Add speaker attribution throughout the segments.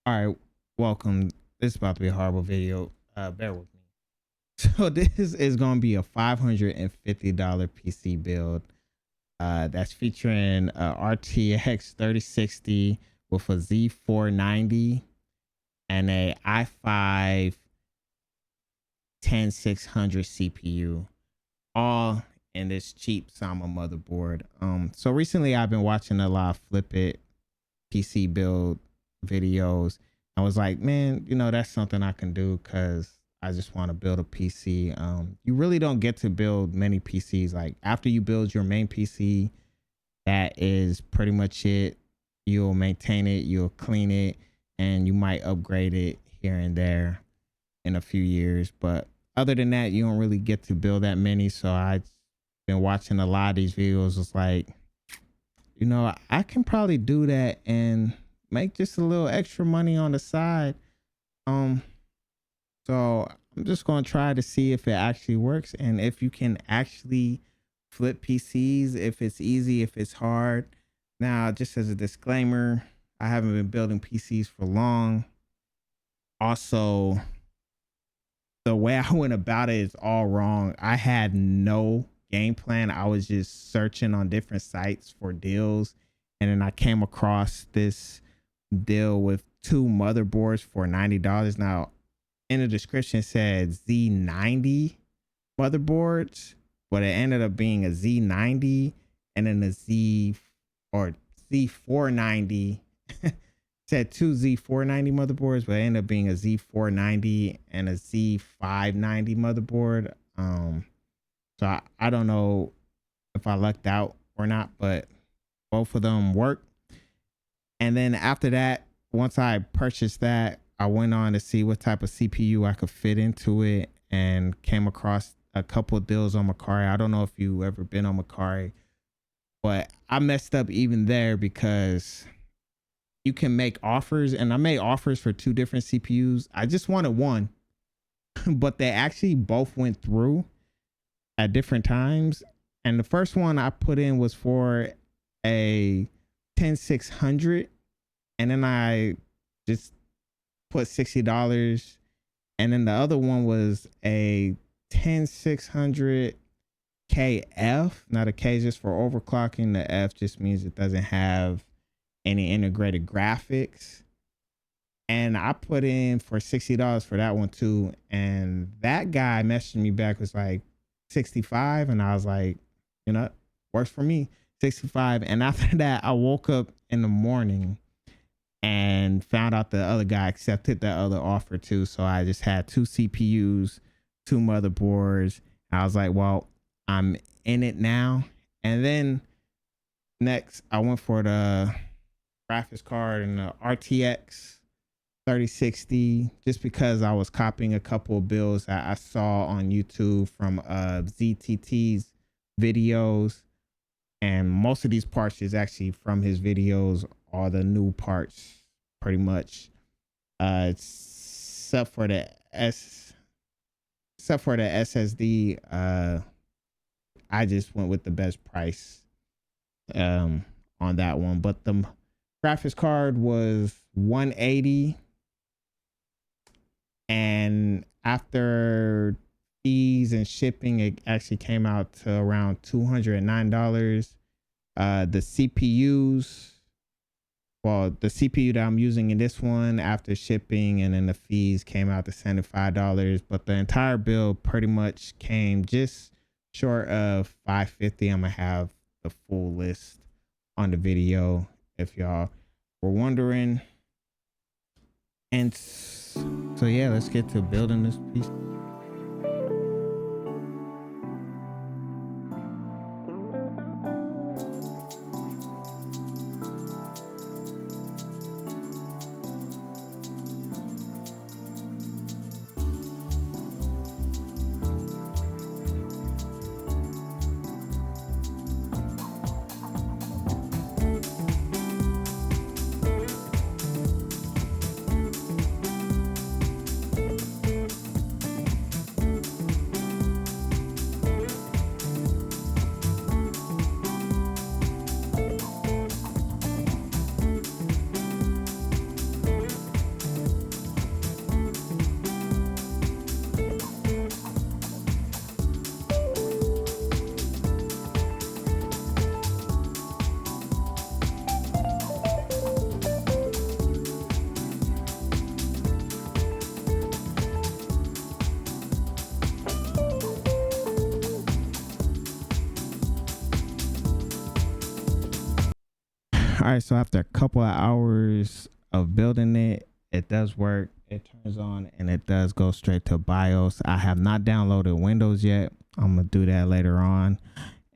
Speaker 1: All right, welcome. This is about to be a horrible video. Bear with me. So this is going to be a $550 PC build. That's featuring RTX 3060 with a Z490 and a i5 10600 CPU, all in this cheap Sama motherboard. So recently I've been watching a lot of Flip It PC build videos. I was like, man, that's something I can do because I just want to build a PC. You really don't get to build many PCs. Like after you build your main PC, that is pretty much it. You'll maintain it, you'll clean it, and you might upgrade it here and there in a few years. But other than that, you don't really get to build that many. So I've been watching a lot of these videos. It's like, I can probably do that and make just a little extra money on the side. Um, so I'm just gonna try to see if it actually works and if you can actually flip PCs, if it's easy, if it's hard. Now, just as a disclaimer, I haven't been building PCs for long. Also, the way I went about it is all wrong. I had no game plan. I was just searching on different sites for deals. And then I came across this deal with two motherboards for $90. Now, in the description it said Z90 motherboards, but it ended up being a Z90 and then a Z or Z490. Said two Z490 motherboards, but it ended up being a Z490 and a Z590 motherboard. So I don't know if I lucked out or not, but both of them work. And then after that, once I purchased that, I went on to see what type of CPU I could fit into it and came across a couple of deals on Macari. I don't know if you ever been on Macari, but I messed up even there because you can make offers, and I made offers for two different CPUs. I just wanted one, but they actually both went through at different times. And the first one I put in was for a 10600, and then I just put $60. And then the other one was a 10600 KF. Now the K is just for overclocking. The F just means it doesn't have any integrated graphics. And I put in for $60 for that one too. And that guy messaged me back, was like 65. And I was like, works for me, 65. And after that, I woke up in the morning and found out the other guy accepted that other offer too. So I just had two CPUs, two motherboards. I was like, well, I'm in it now. And then next, I went for the graphics card and the RTX 3060, just because I was copying a couple of builds that I saw on YouTube from ZTT's videos. And most of these parts is actually from his videos, all the new parts pretty much. Except for the SSD, I just went with the best price on that one. But the graphics card was 180, and after fees and shipping, it actually came out to around $209. The CPUs, well, the CPU that I'm using in this one, after shipping and then the fees, came out to $75. But the entire build pretty much came just short of $550. I'm gonna have the full list on the video if y'all were wondering. And so yeah, let's get to building this piece. right, so after a couple of hours of building it, it does work. It turns on and it does go straight to BIOS. I have not downloaded Windows yet. I'm gonna do that later on,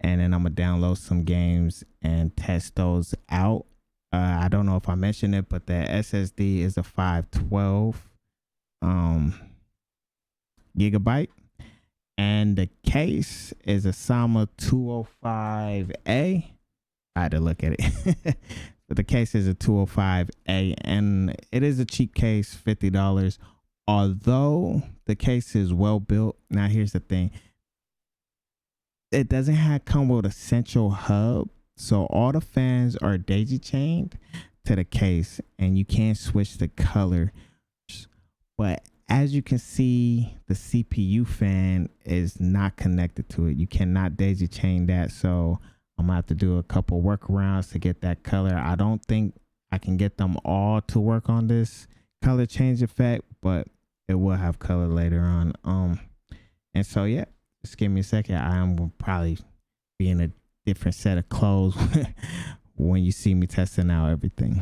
Speaker 1: and then I'm gonna download some games and test those out. I don't know if I mentioned it, but the SSD is a 512 gigabyte, and the case is a Sama 205A. I had to look at it. But the case is a 205A, and it is a cheap case, $50. Although the case is well built. Now here's the thing. It doesn't come with a central hub. So all the fans are daisy chained to the case, and you can't switch the color. But as you can see, the CPU fan is not connected to it. You cannot daisy chain that. So I'm gonna have to do a couple workarounds to get that color. I don't think I can get them all to work on this color change effect, but it will have color later on. And so yeah, just give me a second. I am probably be in a different set of clothes when you see me testing out everything.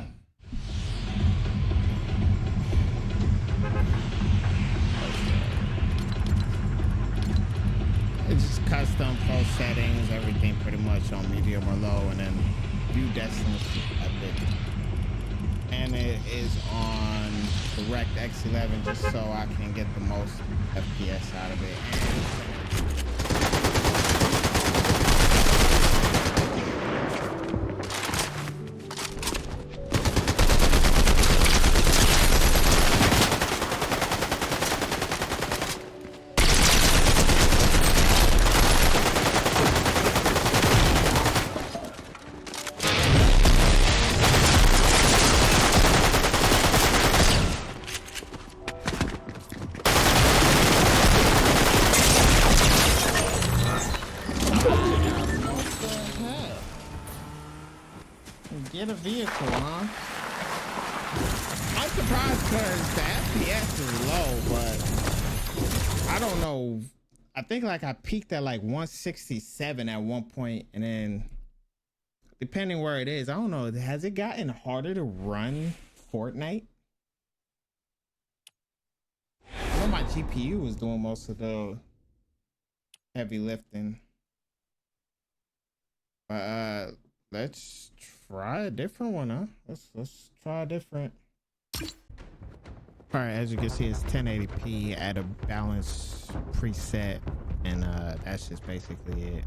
Speaker 1: It's just custom post settings, everything pretty much on medium or low, and then view distance epic. And it is on DirectX 11 just so I can get the most FPS out of it. Get a vehicle, huh? I'm surprised because the FPS is low, but I don't know. I think like I peaked at like 167 at one point, and then depending where it is, I don't know. Has it gotten harder to run Fortnite? I know my GPU was doing most of the heavy lifting. But let's try a different one, huh? Let's try a different. All right, as you can see, it's 1080p at a balance preset, and that's just basically it.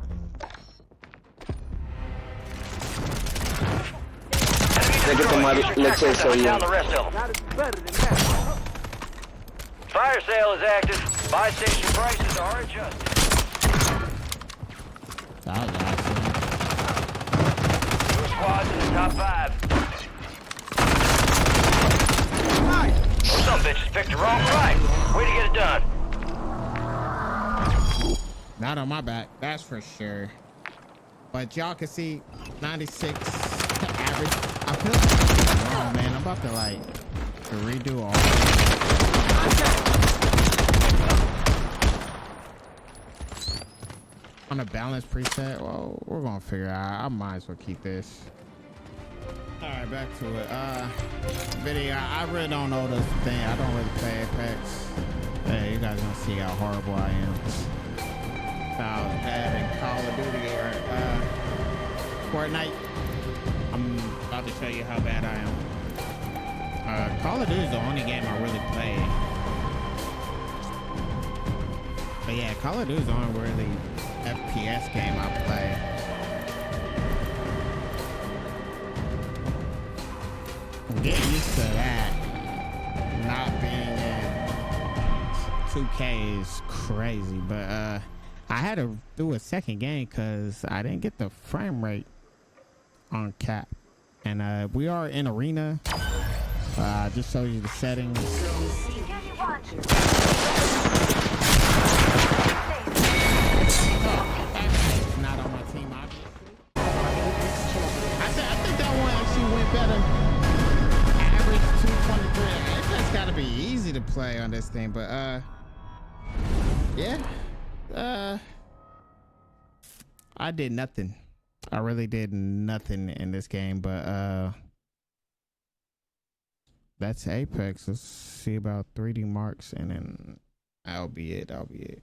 Speaker 2: Fire sale is active. Buy station prices are adjusted. Squads in the top 5. Oh, some bitches picked the wrong fight. Way to get it done.
Speaker 1: Not on my back, that's for sure. But y'all can see 96 average. I feel like, oh man, I'm about to like redo all on a balance preset. Well, we're gonna figure out. I might as well keep this. All right, back to it. Video. I really don't know this thing. I don't really play Apex. Hey, you guys gonna see how horrible I am. How bad in Call of Duty or Fortnite. I'm about to show you how bad I am. Call of Duty is the only game I really play. But yeah, Call of Duty is the only really FPS game I play. Get used to that. Not being in 2K is crazy, but I had to do a second game because I didn't get the frame rate on cap. And we are in arena. Just show you the settings. Not on my team, obviously. I think that one actually went better. Average 223. It just gotta be easy to play on this thing, but yeah. I did nothing. I really did nothing in this game, but that's Apex. Let's see about 3D marks, and then that'll be it. That'll be it.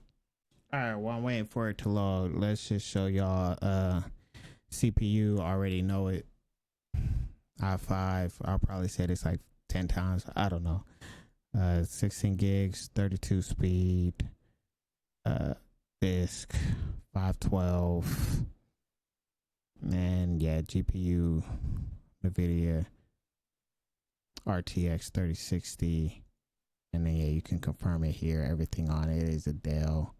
Speaker 1: All right, while I'm waiting for it to load, let's just show y'all CPU. Already know it. i5. I'll probably say this like 10 times. I don't know. 16 gigs, 32 speed, disk, 512, and yeah, GPU, NVIDIA RTX 3060, and then yeah, you can confirm it here. Everything on it is a Dell.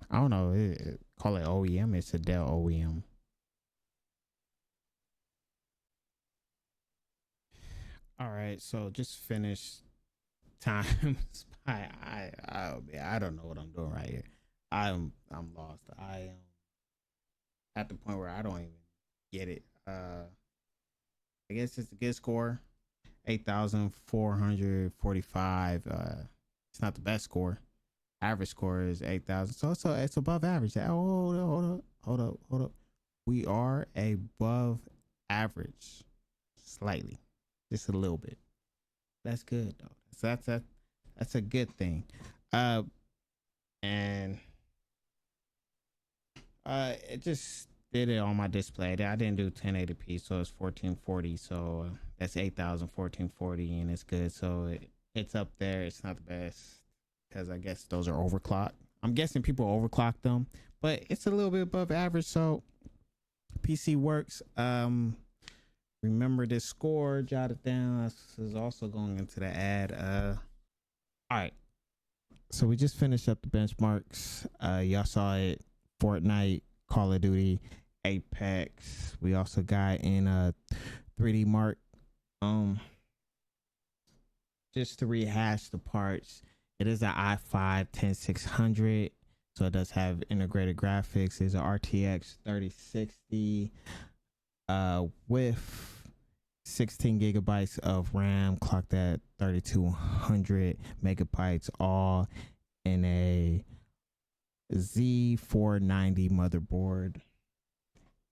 Speaker 1: I don't know. Call it OEM. It's a Dell OEM. All right, so just finished Times I don't know what I'm doing right here. I'm lost. I am at the point where I don't even get it. I guess it's a good score. 8,445. It's not the best score. Average score is 8,000. So it's above average. Hold up. We are above average. Slightly. Just a little bit. That's good though. So that's a good thing. And it just did it on my display. I didn't do 1080p, so it's 1440. So that's 8,000 1440, and it's good. So it's up there. It's not the best because I guess those are overclocked. I'm guessing people overclock them, but it's a little bit above average. So PC works. Remember this score, jot it down. This is also going into the ad. All right. So we just finished up the benchmarks. Y'all saw it. Fortnite, Call of Duty, Apex. We also got in 3D Mark. Just to rehash the parts, it is an i5 10600. So it does have integrated graphics. It's an RTX 3060 with 16 gigabytes of RAM, clocked at 3200 megabytes, all in a Z490 motherboard,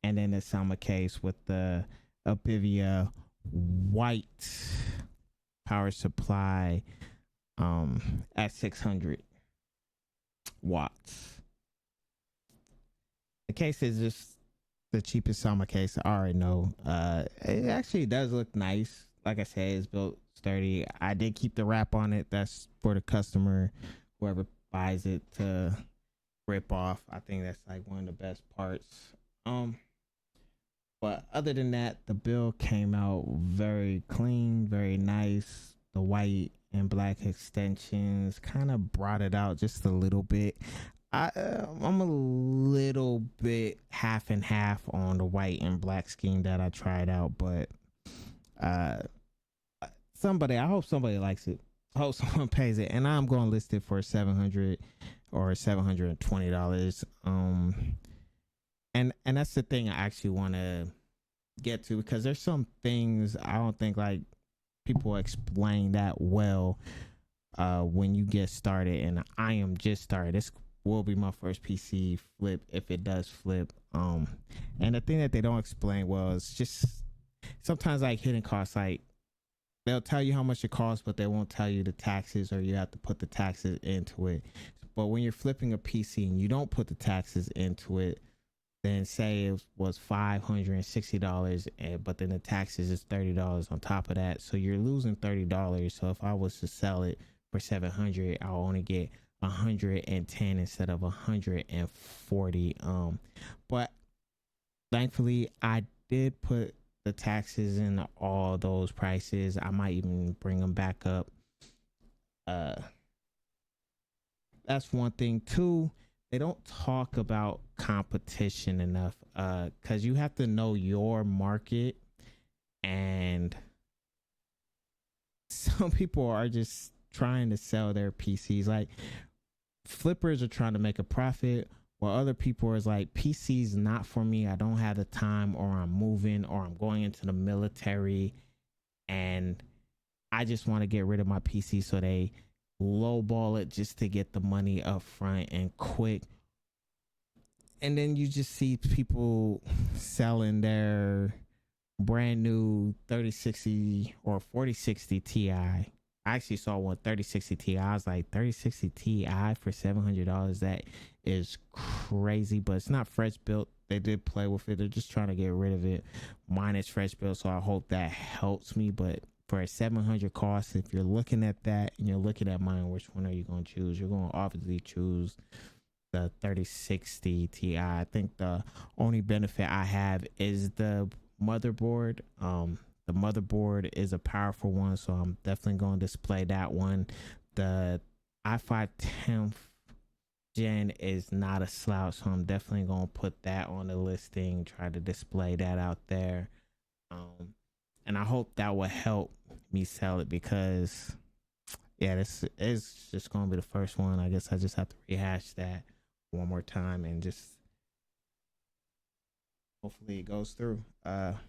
Speaker 1: and then the Sama case with the Apivia white power supply at 600 watts. The case is just the cheapest Sama case. I already know. It actually does look nice. Like I said, it's built sturdy. I did keep the wrap on it. That's for the customer, whoever buys it, to rip off. I think that's like one of the best parts. But other than that, the build came out very clean, very nice. The white and black extensions kind of brought it out just a little bit. I'm a little bit half and half on the white and black scheme that I tried out, but I hope somebody likes it. I hope someone pays it, and I'm going to list it for $700 or $720. And that's the thing I actually want to get to, because there's some things I don't think like people explain that well when you get started, and I am just started. This will be my first PC flip if it does flip. And the thing that they don't explain well is just sometimes like hidden costs. Like they'll tell you how much it costs, but they won't tell you the taxes, or you have to put the taxes into it. But when you're flipping a PC and you don't put the taxes into it, then say it was $560, but then the taxes is $30 on top of that, so you're losing $30. So if I was to sell it for $700, I'll only get 110 instead of 140. But thankfully I did put the taxes in all those prices. I might even bring them back up. That's one thing. Two, they don't talk about competition enough, because you have to know your market, and some people are just trying to sell their PCs. Like flippers are trying to make a profit, while other people is like, PC's not for me. I don't have the time, or I'm moving, or I'm going into the military, and I just want to get rid of my PC. So they lowball it just to get the money up front and quick. And then you just see people selling their brand new 3060 or 4060 Ti. I actually saw one 3060 Ti. I was like, 3060 Ti for $700? That is crazy, but it's not fresh built. They did play with it. They're just trying to get rid of it. Mine is fresh built, so I hope that helps me. But for a 700 cost, if you're looking at that and you're looking at mine, which one are you going to choose? You're going to obviously choose the 3060 Ti. I think the only benefit I have is the motherboard. The motherboard is a powerful one, so I'm definitely going to display that one. The i5 10th gen is not a slouch, so I'm definitely going to put that on the listing, try to display that out there. And I hope that will help me sell it, because yeah, this is just going to be the first one. I guess I just have to rehash that one more time and just hopefully it goes through. But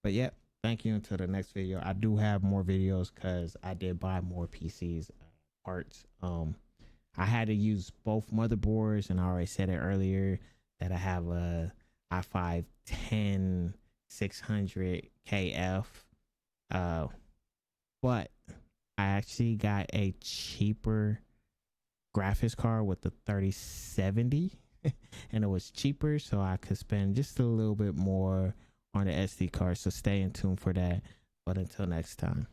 Speaker 1: yeah, thank you. Until the next video. I do have more videos because I did buy more PCs parts. I had to use both motherboards, and I already said it earlier that I have a i5 10600 KF, but I actually got a cheaper graphics card with the 3070 and it was cheaper, so I could spend just a little bit more on the SD card. So stay in tune for that. But until next time.